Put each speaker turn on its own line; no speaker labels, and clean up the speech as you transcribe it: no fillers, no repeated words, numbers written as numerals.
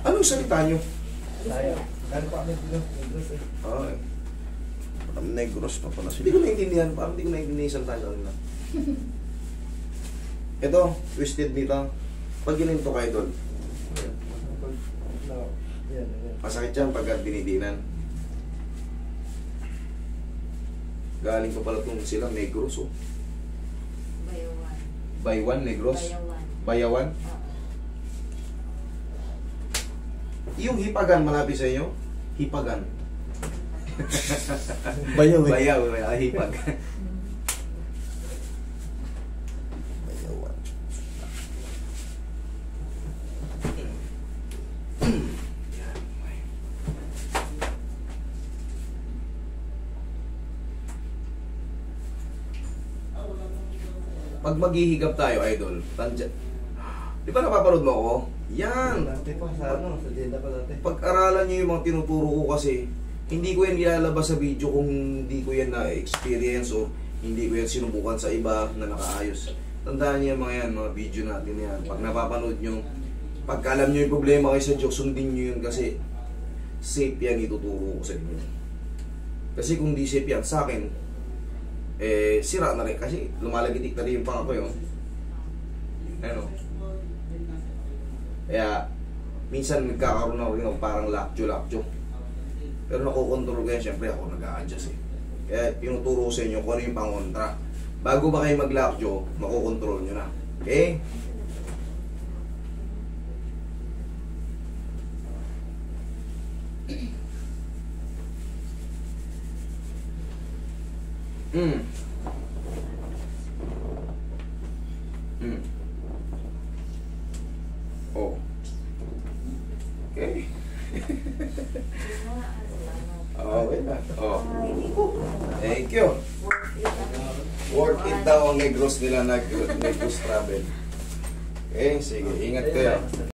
Anong salita nyo?
Tayo. Dahil po kami Negros eh.
Ay. Parang Negros pa pala. Hindi ko naintindihan. Parang hindi ko naintindihan yung salita nyo. Ito, twisted dito. Pag gininto kayo doon. Masakit yan pagka dinidinan. Galing ko pala itong sila Negros. Oh.
Bayawan.
Baywan, Negros?
Bayawan.
Bayawan?
Oo.
Yung hipagan, malapit sa inyo? Hipagan.
Bayaw eh.
Bayaw, hipag. Bayawan. Pag maghihigap tayo, idol, tandyan. Di ba napapanood mo ako? Yan!
Dati pa sa ano, sa Jeddah pa dati.
Pag-aralan nyo yung mga tinuturo ko kasi hindi ko yan ilalabas sa video kung hindi ko yan na-experience o hindi ko yan sinubukan sa iba na nakaayos. Tandaan nyo yung mga yan, mga video natin yan. Pag napapanood nyo, pagka alam nyo yung problema kayo sa Diyos, sundin nyo yun kasi safe yan ituturo ko sa inyo. Kasi kung di safe yan sa akin, eh sira na rin kasi lumalagitik na rin yung panga ko yun. Ano? Kaya, minsan nagkakaroon ako rin ng parang lakjo-lakjo. Pero nakokontrol ko yan, syempre ako nag-a-adjust eh. Kaya pinuturo ko sa inyo kung ano yung pangontra. Bago ba kayo mag-lakjo, makokontrol nyo na. Okay? Oh. Okay. Okay na. Oh. Thank you. Worth it daw ang Negros nila Negros Travel. Okay, sige. Ingat kayo.